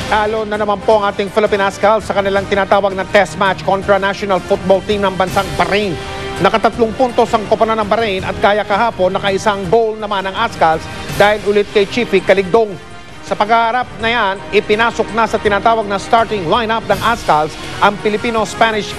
Talo na naman po ang ating Philippine Ascals sa kanilang tinatawag na test match kontra national football team ng bansang Bahrain. Nakatatlong puntos ang koponan ng Bahrain at kaya kahapon nakaisang goal naman ang Ascals dahil ulit kay Chippy Caligdong. Sa paghaharap na yan, ipinasok na sa tinatawag na starting lineup ng Ascals ang Filipino-Spanish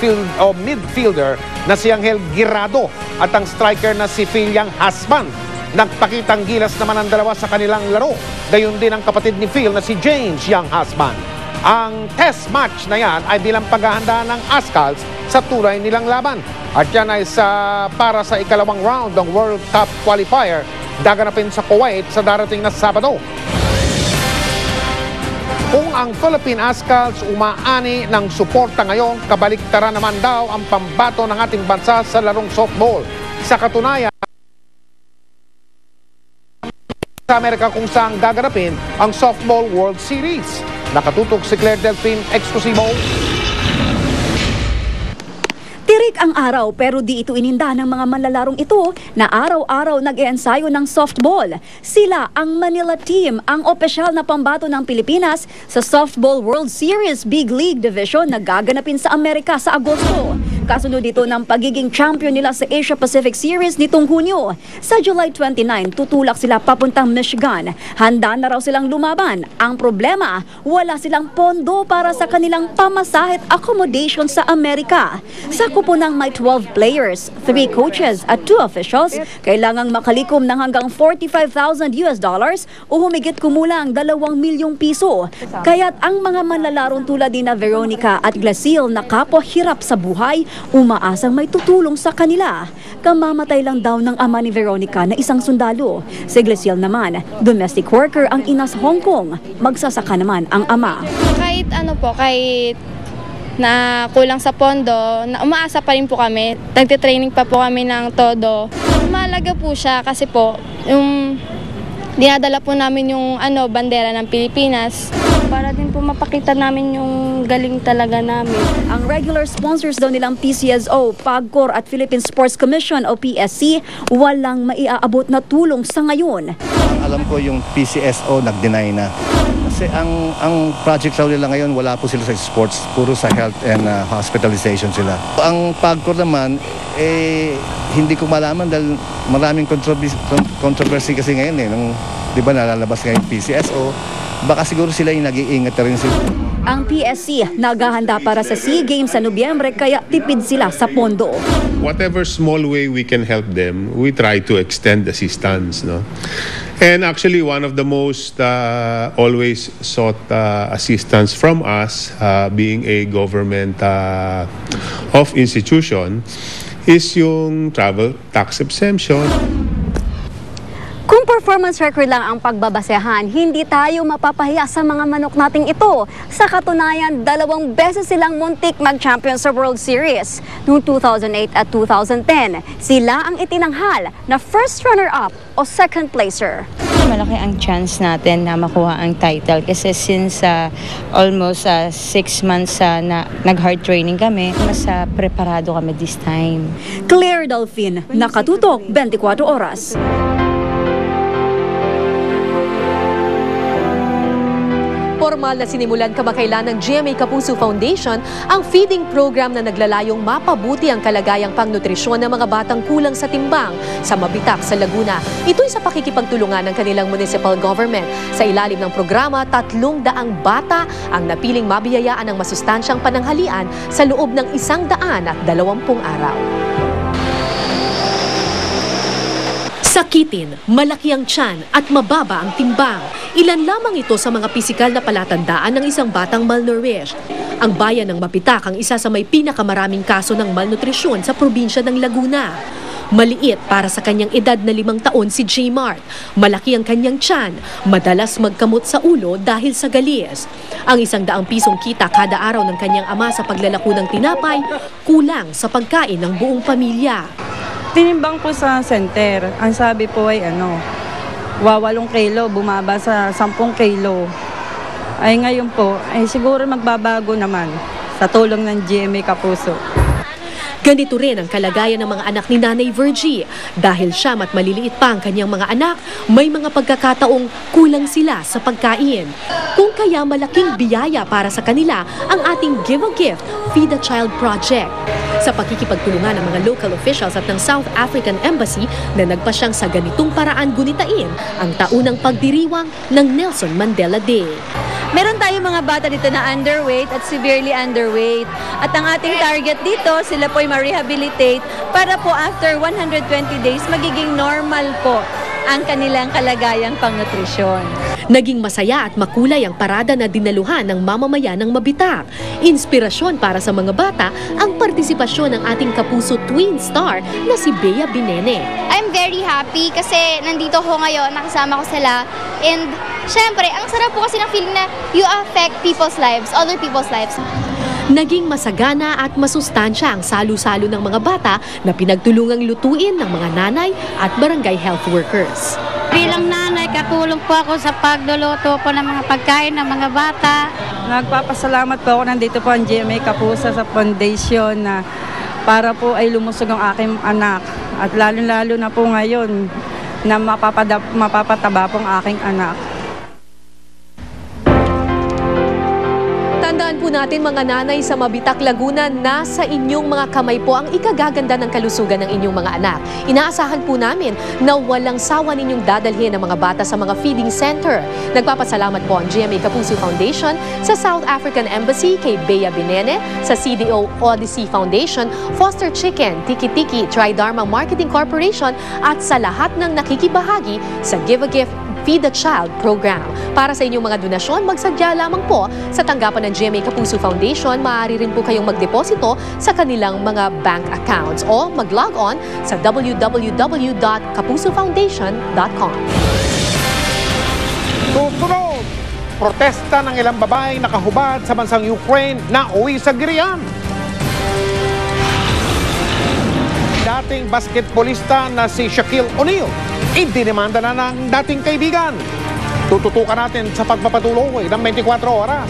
midfielder na si Angel Guirado at ang striker na si Phil Hasban. Nagpakitang gilas naman ang dalawa sa kanilang laro. Gayon din ang kapatid ni Phil na si James Hasban. Ang test match na yan ay bilang paghahanda ng Ascals sa tulay nilang laban. At yan ay para sa ikalawang round ng World Cup Qualifier daganapin sa Kuwait sa darating na Sabado. Kung ang Philippine Ascals umaani ng suporta ngayon, kabaliktaran naman daw ang pambato ng ating bansa sa larong softball. Sa katunayan, sa Amerika kung saan gaganapin ang Softball World Series. Nakatutok si Claire Delphine, eksklusibo. Tirik ang araw pero di ito ininda ng mga manlalarong ito na araw-araw nag-eensayo ng softball. Sila ang Manila Team, ang opisyal na pambato ng Pilipinas sa Softball World Series Big League Division na gaganapin sa Amerika sa Agosto. Kasunod dito ng pagiging champion nila sa Asia Pacific Series nitong Hunyo. Sa July 29, tutulak sila papuntang Michigan. Handa na raw silang lumaban. Ang problema, wala silang pondo para sa kanilang pamasahe at accommodation sa Amerika. Sa kupunang may 12 players, 3 coaches at 2 officials, kailangang makalikom ng hanggang $45,000 o humigit kumulang 2 milyong piso. Kaya't ang mga manlalarong tulad ni Veronica at Glaciel na kapwa hirap sa buhay, umaasang may tutulong sa kanila. Kamamatay lang daw ng ama ni Veronica na isang sundalo. Si Glaciel naman, domestic worker ang ina sa Hong Kong. Magsasaka naman ang ama. Kahit na kulang sa pondo, na umaasa pa rin po kami. Nagtitraining pa po kami ng todo. Mahalaga po siya kasi po, yung dinadala po namin yung bandera ng Pilipinas. Para din po mapakita namin yung galing talaga namin. Ang regular sponsors daw nilang PCSO, PAGCOR at Philippine Sports Commission o PSC, walang maiaabot na tulong sa ngayon. Alam ko yung PCSO nag-deny na. Kasi ang project raw nila ngayon, wala po sila sa sports, puro sa health and hospitalization sila. Ang PAGCOR naman, hindi ko malaman dahil maraming controversy kasi ngayon nung, di ba nalalabas ngayon PCSO, baka siguro sila yung nag-iingat na rin sila. Ang PSC naghahanda para sa SEA Games sa Nobyembre kaya tipid sila sa pondo. Whatever small way we can help them, we try to extend assistance. No? And actually, one of the most always sought assistance from us, being a government of institution, is yung travel tax exemption. Kung performance record lang ang pagbabasehan, hindi tayo mapapahiya sa mga manok nating ito. Sa katunayan, 2 beses silang muntik mag-champion sa World Series. Noong 2008 at 2010, sila ang itinanghal na first runner-up o second placer. Malaki ang chance natin na makuha ang title kasi since almost 6 months na nag-hard training kami, mas preparado kami this time. Claire Delphine, nakatutok 24 oras. Formal na sinimulan kamakailan ng GMA Kapuso Foundation ang feeding program na naglalayong mapabuti ang kalagayang pangnutrisyon ng mga batang kulang sa timbang sa Mabitak sa Laguna. Ito'y sa pakikipagtulungan ng kanilang municipal government. Sa ilalim ng programa, 300 bata ang napiling mabiyayaan ng masustansyang pananghalian sa loob ng 120 araw. Sakitin, malaki ang tiyan at mababa ang timbang. Ilan lamang ito sa mga pisikal na palatandaan ng isang batang malnourished. Ang bayan ng Mapitak ang isa sa may pinakamaraming kaso ng malnutrisyon sa probinsya ng Laguna. Maliit para sa kanyang edad na 5 taon si J. Mart. Malaki ang kanyang tiyan, madalas magkamot sa ulo dahil sa galis. Ang 100 pisong kita kada araw ng kanyang ama sa paglalako ng tinapay, kulang sa pagkain ng buong pamilya. Tinimbang po sa center. Ang sabi po ay 8 kilo, bumaba sa 10 kilo. Ay ngayon po, ay siguro magbabago naman sa tulong ng GMA Kapuso. Ganito rin ang kalagayan ng mga anak ni Nanay Virgie. Dahil siyam at maliliit pa ang kanyang mga anak, may mga pagkakataong kulang sila sa pagkain. Kung kaya malaking biyaya para sa kanila ang ating Give a Gift, Feed a Child Project. Sa pakikipagtulungan ng mga local officials at ng South African Embassy na nagpasyang sa ganitong paraan gunitain ang taunang pagdiriwang ng Nelson Mandela Day. Meron tayong mga bata dito na underweight at severely underweight. At ang ating target dito, sila po ay ma-rehabilitate para po after 120 days, magiging normal po ang kanilang kalagayang pangnutrisyon. Naging masaya at makulay ang parada na dinaluhan ng mamamayan ng Mabitak. Inspirasyon para sa mga bata ang partisipasyon ng ating kapuso twin star na si Bea Binene. I'm very happy kasi nandito ko ngayon, nakasama ko sila. And syempre, ang sarap po kasi ng feeling na you affect people's lives, other people's lives. Naging masagana at masustansya ang salo-salo ng mga bata na pinagtulungang lutuin ng mga nanay at barangay health workers. Bilang nanay, katulong po ako sa pagluluto po ng mga pagkain ng mga bata. Nagpapasalamat po ako, nandito po ang GMA Kapusa sa foundation na para po ay lumusog ang aking anak. At lalo-lalo na po ngayon na mapapataba po ang aking anak. Tandaan po natin mga nanay sa Mabitak, Laguna, nasa inyong mga kamay po ang ikagaganda ng kalusugan ng inyong mga anak. Inaasahan po namin na walang sawa ninyong dadalhin ang mga bata sa mga feeding center. Nagpapasalamat po ang GMA Kapuso Foundation sa South African Embassy kay Bea Binene, sa CDO Odyssey Foundation, Foster Chicken, Tiki Tiki, Tridharma Marketing Corporation at sa lahat ng nakikibahagi sa Give a Gift, Feed a Child program. Para sa inyong mga donasyon, magsadya lamang po sa tanggapan ng GMA Kapuso Foundation. Maaari rin po kayong magdeposito sa kanilang mga bank accounts o mag-log on sa www.kapusofoundation.com. Susunod, protesta ng ilang babaeng nakahubad sa bansang Ukraine na uwi sa Girian. Dating basketballista na si Shaquille O'Neal, idinimanda na ng dating kaibigan. Tututukan natin sa pagpapatuloy ng 24 oras.